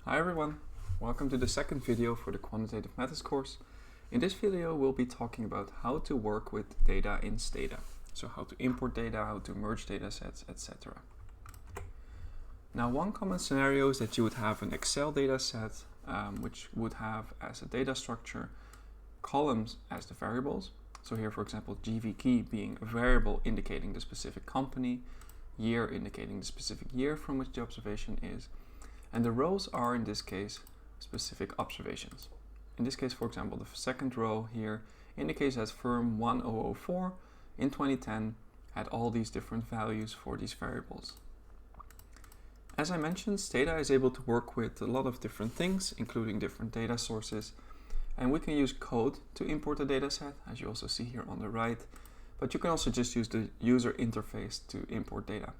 Hi everyone, welcome to the second video for the Quantitative Methods course. In this video we'll be talking about how to work with data in Stata. So how to import data, how to merge data sets, etc. Now one common scenario is that you would have an Excel data set which would have as a data structure columns as the variables. So here for example GV key being a variable indicating the specific company, year indicating the specific year from which the observation is, and the rows are in this case specific observations. In this case, for example, the second row here indicates that firm 1004 in 2010 had all these different values for these variables. As I mentioned, Stata is able to work with a lot of different things, including different data sources, and we can use code to import a data set, as you also see here on the right, but you can also just use the user interface to import data.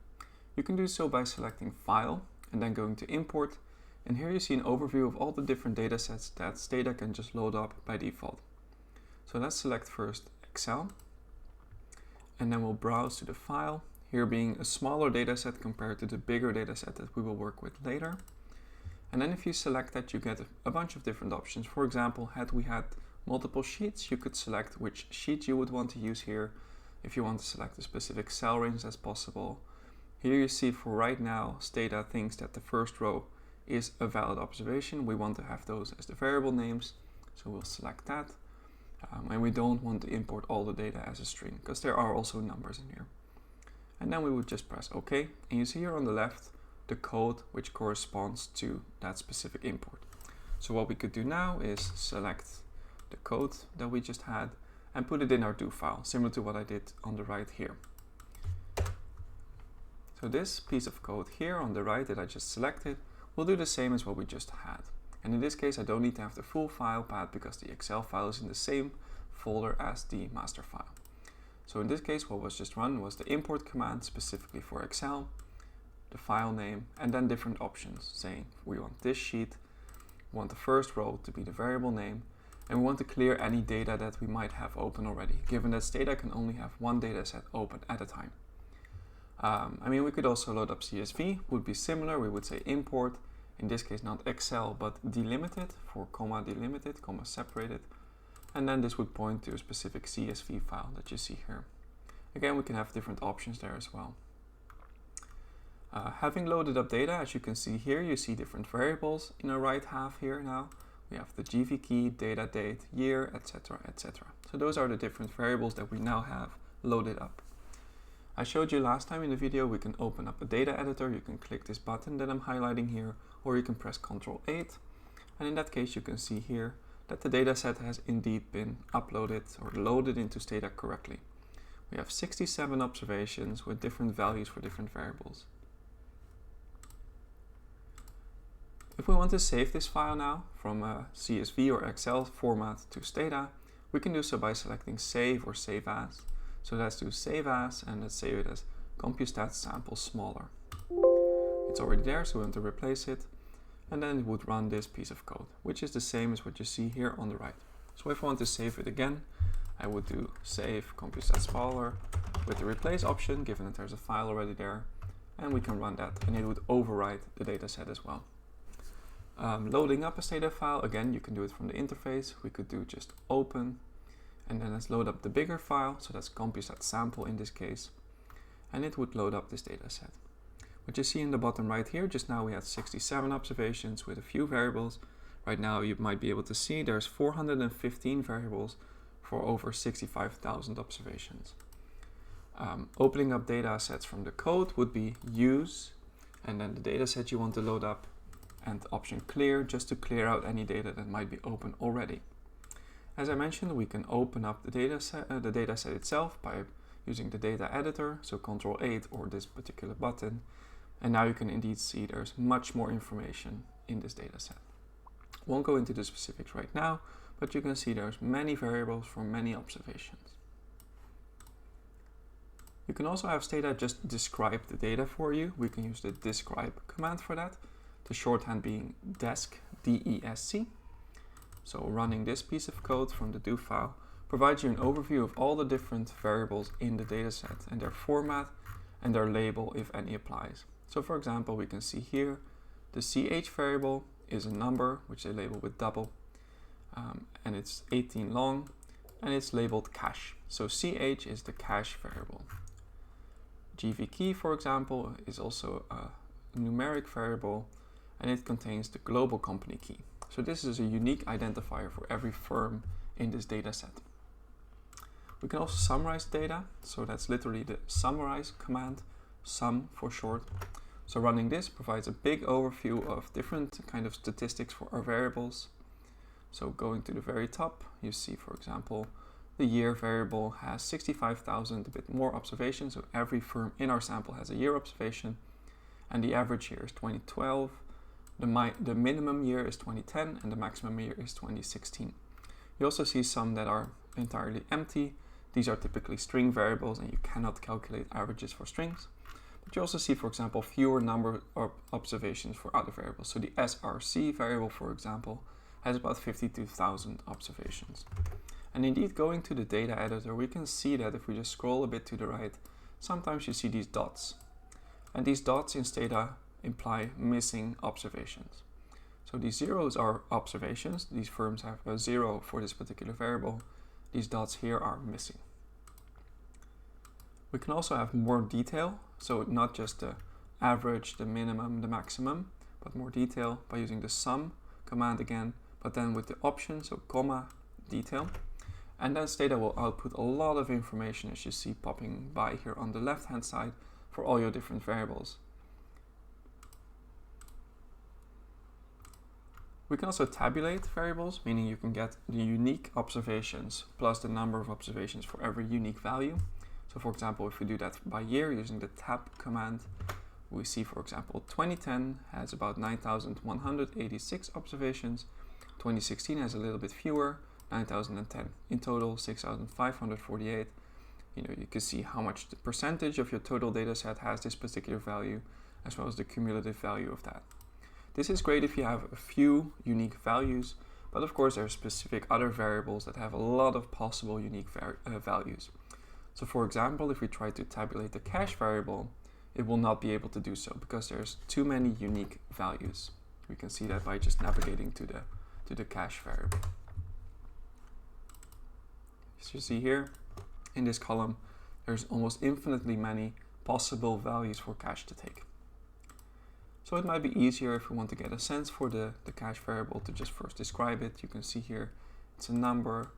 You can do so by selecting File and then going to Import, and here you see an overview of all the different data sets that Stata can just load up by default. So let's select first Excel, and then we'll browse to the file, here being a smaller data set compared to the bigger data set that we will work with later. And then if you select that, you get a bunch of different options. For example, had we had multiple sheets, you could select which sheet you would want to use here. If you want to select a specific cell range, that's possible. Here you see for right now, Stata thinks that the first row is a valid observation. We want to have those as the variable names, so we'll select that. And we don't want to import all the data as a string, because there are also numbers in here. And then we would just press OK, and you see here on the left the code which corresponds to that specific import. So what we could do now is select the code that we just had and put it in our do file, similar to what I did on the right here. So this piece of code here on the right that I just selected will do the same as what we just had. And in this case I don't need to have the full file path because the Excel file is in the same folder as the master file. So in this case what was just run was the import command specifically for Excel, the file name, and then different options saying we want this sheet, we want the first row to be the variable name, and we want to clear any data that we might have open already, given that Stata can only have one data set open at a time. We could also load up CSV, would be similar. We would say import, in this case not Excel but delimited for comma delimited, comma separated, and then this would point to a specific CSV file that you see here. Again, we can have different options there as well. Having loaded up data, as you can see here, you see different variables in the right half here now. We have the GV key, data date, year, etc, etc. So those are the different variables that we now have loaded up. I showed you last time in the video we can open up a data editor. You can click this button that I'm highlighting here, or you can press Ctrl 8, and in that case you can see here that the dataset has indeed been uploaded or loaded into Stata correctly. We have 67 observations with different values for different variables. If we want to save this file now from a CSV or Excel format to Stata, we can do so by selecting Save or Save As. So let's do Save As, and let's save it as compustat sample smaller. It's already there, so we want to replace it, and then it would run this piece of code, which is the same as what you see here on the right. So if I want to save it again, I would do Save compustat smaller with the replace option, given that there's a file already there, and we can run that, and it would overwrite the dataset as well. Loading up a Stata file, again, you can do it from the interface. We could do just open, and then let's load up the bigger file, so that's compustat sample in this case, and it would load up this data set. What you see in the bottom right here, just now we had 67 observations with a few variables. Right now you might be able to see there's 415 variables for over 65,000 observations. Opening up data sets from the code would be use, and then the data set you want to load up, and option clear, just to clear out any data that might be open already. As I mentioned, we can open up the data set itself by using the data editor, so Ctrl 8 or this particular button, and now you can indeed see there's much more information in this data set. Won't go into the specifics right now, but you can see there's many variables for many observations. You can also have Stata just describe the data for you. We can use the describe command for that, the shorthand being desc, D-E-S-C. So running this piece of code from the do file provides you an overview of all the different variables in the dataset and their format and their label if any applies. So for example, we can see here the ch variable is a number which they label with double, and it's 18 long, and it's labeled cache. So ch is the cache variable. GV key, for example, is also a numeric variable, and it contains the global company key. So this is a unique identifier for every firm in this data set. We can also summarize data, so that's literally the summarize command, sum for short. So running this provides a big overview of different kind of statistics for our variables. So going to the very top, you see, for example, the year variable has 65,000, a bit more observations. So every firm in our sample has a year observation, and the average year is 2012. The minimum year is 2010, and the maximum year is 2016. You also see some that are entirely empty. These are typically string variables, and you cannot calculate averages for strings. But you also see, for example, fewer number of observations for other variables. So the SRC variable, for example, has about 52,000 observations. And indeed, going to the data editor, we can see that if we just scroll a bit to the right, sometimes you see these dots. And these dots in Stata imply missing observations. So these zeros are observations. These firms have a 0 for this particular variable. These dots here are missing. We can also have more detail, so not just the average, the minimum, the maximum, but more detail by using the sum command again, but then with the option, so comma, detail. And then Stata will output a lot of information, as you see popping by here on the left hand side, for all your different variables. We can also tabulate variables, meaning you can get the unique observations plus the number of observations for every unique value. So for example, if we do that by year using the tab command, we see, for example, 2010 has about 9,186 observations, 2016 has a little bit fewer, 9,010. In total, 6,548. You can see how much the percentage of your total data set has this particular value, as well as the cumulative value of that. This is great if you have a few unique values, but of course there are specific other variables that have a lot of possible unique values. So for example, if we try to tabulate the cache variable, it will not be able to do so because there's too many unique values. We can see that by just navigating to the cache variable. As you see here, in this column, there's almost infinitely many possible values for cache to take. So it might be easier if we want to get a sense for the cache variable to just first describe it. You can see here it's a number,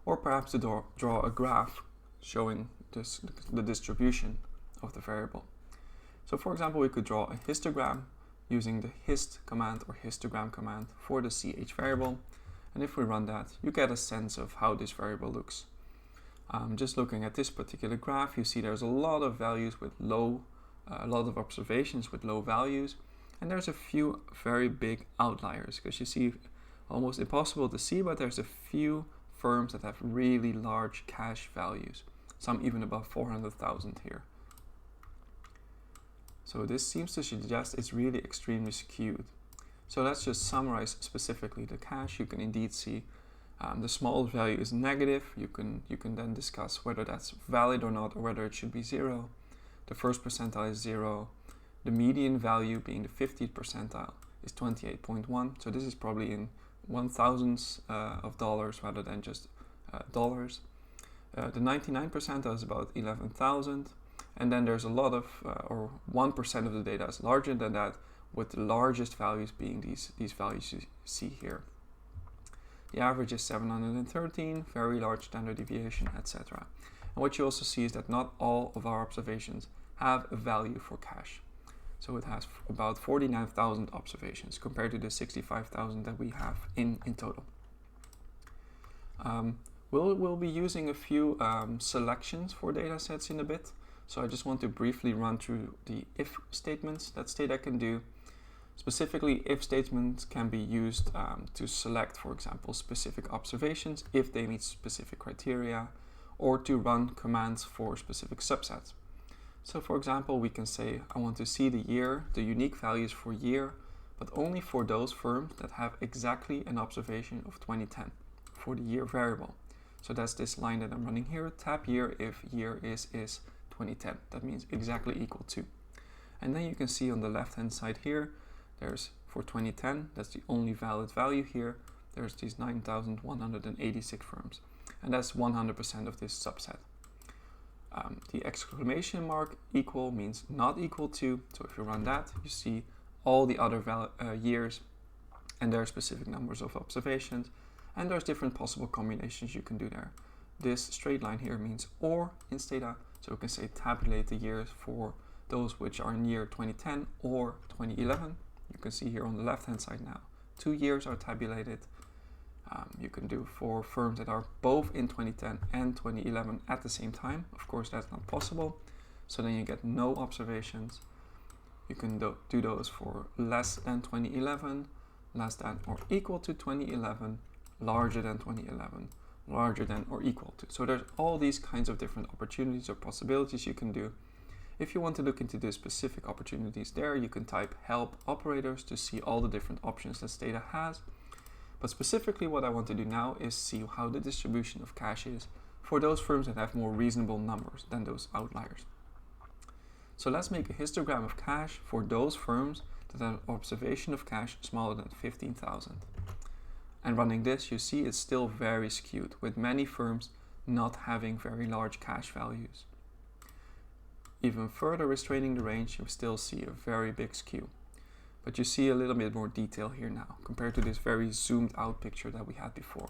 or perhaps to draw a graph showing the distribution of the variable. So for example, we could draw a histogram using the hist command or histogram command for the ch variable. And if we run that, you get a sense of how this variable looks. Just looking at this particular graph, you see there's a lot of values with low, a lot of observations with low values. And there's a few very big outliers, because you see almost impossible to see, but there's a few firms that have really large cache values, some even above 400,000 here. So this seems to suggest it's really extremely skewed. So let's just summarize specifically the cache. You can indeed see the smallest value is negative. You can then discuss whether that's valid or not, or whether it should be 0. The first percentile is 0. The median value, being the 50th percentile, is 28.1. So this is probably in 1,000s of dollars rather than just dollars. The 99th percentile is about 11,000. And then there's a lot of, or 1% of the data is larger than that, with the largest values being these values you see here. The average is 713, very large standard deviation, etc. And what you also see is that not all of our observations have a value for cache. So it has about 49,000 observations compared to the 65,000 that we have in total. We'll be using a few selections for data sets in a bit. So I just want to briefly run through the if statements that Stata can do. Specifically, if statements can be used to select, for example, specific observations if they meet specific criteria, or to run commands for specific subsets. So for example, we can say, I want to see the year, the unique values for year, but only for those firms that have exactly an observation of 2010 for the year variable. So that's this line that I'm running here, tab year if year is 2010. That means exactly equal to. And then you can see on the left hand side here, there's for 2010, that's the only valid value here. There's these 9,186 firms, and that's 100% of this subset. The exclamation mark equal means not equal to, so if you run that, you see all the other years, and there are specific numbers of observations, and there's different possible combinations you can do there. This straight line here means OR in Stata, so we can say tabulate the years for those which are in year 2010 or 2011. You can see here on the left hand side now, 2 years are tabulated. You can do for firms that are both in 2010 and 2011 at the same time. Of course, that's not possible, so then you get no observations. You can do those for less than 2011, less than or equal to 2011, larger than 2011, larger than or equal to. So there's all these kinds of different opportunities or possibilities you can do. If you want to look into the specific opportunities there, you can type help operators to see all the different options that Stata has. But specifically what I want to do now is see how the distribution of cash is for those firms that have more reasonable numbers than those outliers. So let's make a histogram of cash for those firms that have observation of cash smaller than 15,000. And running this, you see it's still very skewed, with many firms not having very large cash values. Even further restraining the range, you still see a very big skew. But you see a little bit more detail here now, compared to this very zoomed out picture that we had before.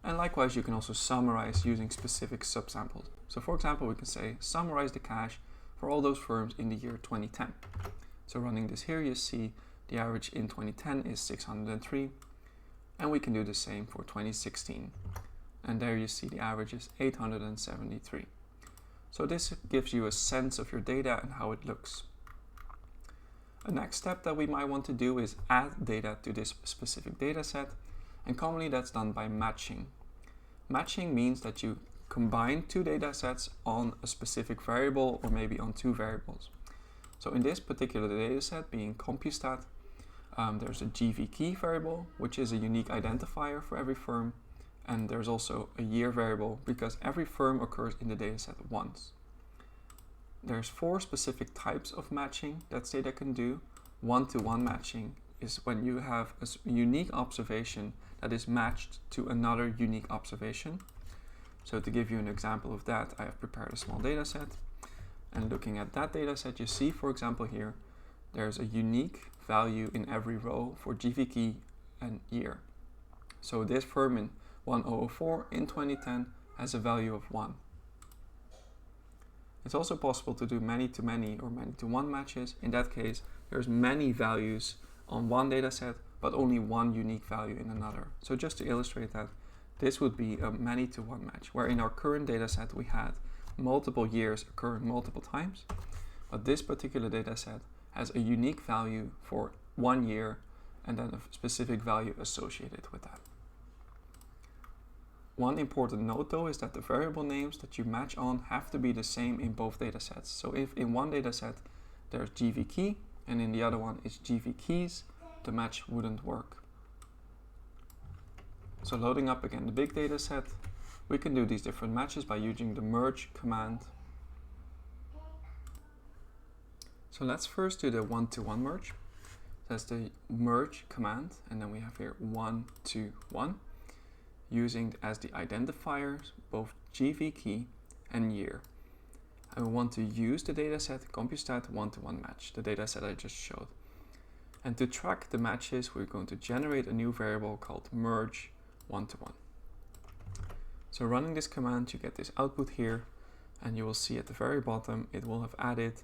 And likewise, you can also summarize using specific subsamples. So for example, we can say summarize the cash for all those firms in the year 2010. So running this here, you see the average in 2010 is 603. And we can do the same for 2016. And there you see the average is 873. So this gives you a sense of your data and how it looks. A next step that we might want to do is add data to this specific data set, and commonly that's done by matching. Matching means that you combine two data sets on a specific variable or maybe on two variables. So in this particular data set, being CompuStat, there's a GV key variable, which is a unique identifier for every firm, and there's also a year variable because every firm occurs in the data set once. There's 4 specific types of matching that Stata can do. One-to-one matching is when you have a unique observation that is matched to another unique observation. So to give you an example of that, I have prepared a small data set. And looking at that data set, you see, for example, here, there's a unique value in every row for GV key and year. So this firm in 1004 in 2010 has a value of 1. It's also possible to do many-to-many or many-to-one matches. In that case, there's many values on one data set, but only one unique value in another. So just to illustrate that, this would be a many-to-one match, where in our current data set we had multiple years occurring multiple times, but this particular data set has a unique value for 1 year and then a specific value associated with that. One important note though is that the variable names that you match on have to be the same in both data sets. So if in one data set there's GV key and in the other one is GV keys, the match wouldn't work. So loading up again the big data set, we can do these different matches by using the merge command. So let's first do the one-to-one merge. That's the merge command, and then we have here 1 to 1. Using as the identifiers both GV key and year. And we want to use the dataset CompuStat one-to-one match, the dataset I just showed. And to track the matches, we're going to generate a new variable called merge one-to-one. So running this command, you get this output here, and you will see at the very bottom, it will have added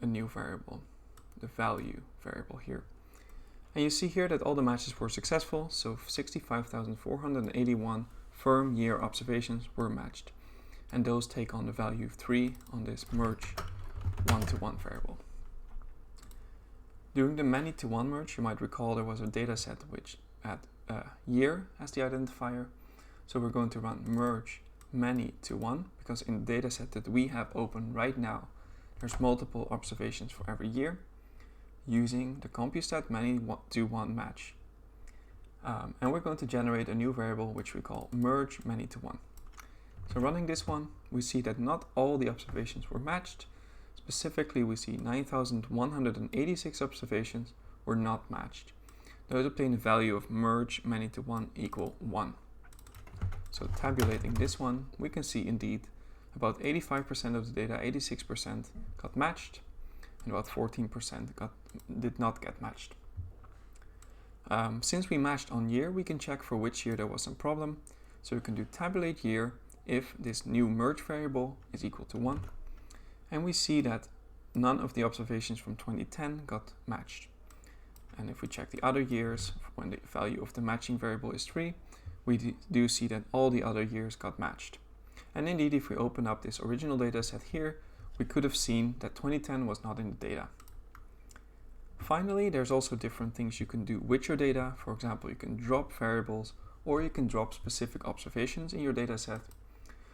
a new variable, the value variable here. And you see here that all the matches were successful, so 65,481 firm year observations were matched. And those take on the value of 3 on this merge one-to-one variable. During the many-to-one merge, you might recall there was a data set which had year as the identifier. So we're going to run merge many-to-one, because in the data set that we have open right now, there's multiple observations for every year, using the CompuStat many-to-one match. And we're going to generate a new variable which we call merge many-to-one. So running this one, we see that not all the observations were matched. Specifically, we see 9,186 observations were not matched. Those obtain a value of merge many to one equal 1. So tabulating this one, we can see indeed about 85% of the data, 86% got matched, and about 14% did not get matched. Since we matched on year, we can check for which year there was some problem. So we can do tabulate year if this new merge variable is equal to 1. And we see that none of the observations from 2010 got matched. And if we check the other years, when the value of the matching variable is 3, we do see that all the other years got matched. And indeed, if we open up this original data set here, we could have seen that 2010 was not in the data. Finally, there's also different things you can do with your data. For example, you can drop variables or you can drop specific observations in your data set.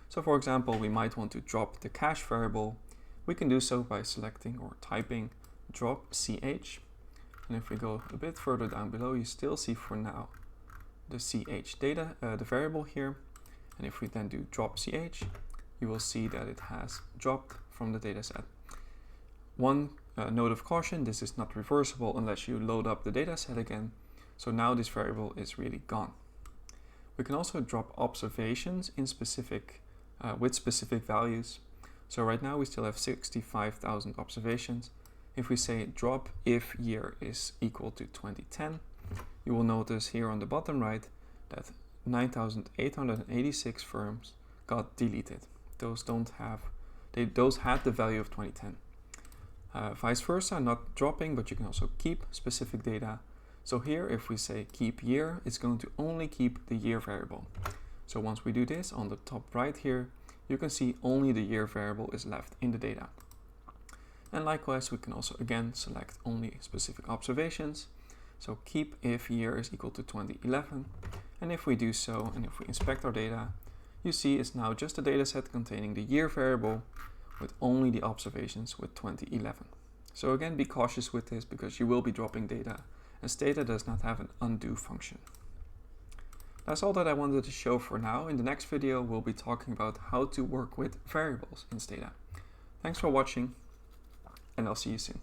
So for example, we might want to drop the cache variable. We can do so by selecting or typing drop ch. And if we go a bit further down below, you still see for now the ch data, the variable here. And if we then do drop ch, you will see that it has dropped from the dataset. One note of caution, this is not reversible unless you load up the dataset again. So now this variable is really gone. We can also drop observations in with specific values. So right now we still have 65,000 observations. If we say drop if year is equal to 2010, you will notice here on the bottom right that 9,886 firms got deleted. Those had the value of 2010. Vice versa, not dropping, but you can also keep specific data. So here, if we say keep year, it's going to only keep the year variable. So once we do this on the top right here, you can see only the year variable is left in the data. And likewise, we can also again select only specific observations. So keep if year is equal to 2011. And if we do so, and if we inspect our data, you see it's now just a data set containing the year variable with only the observations with 2011. So again, be cautious with this because you will be dropping data, and Stata does not have an undo function. That's all that I wanted to show for now. In the next video, we'll be talking about how to work with variables in Stata. Thanks for watching, and I'll see you soon.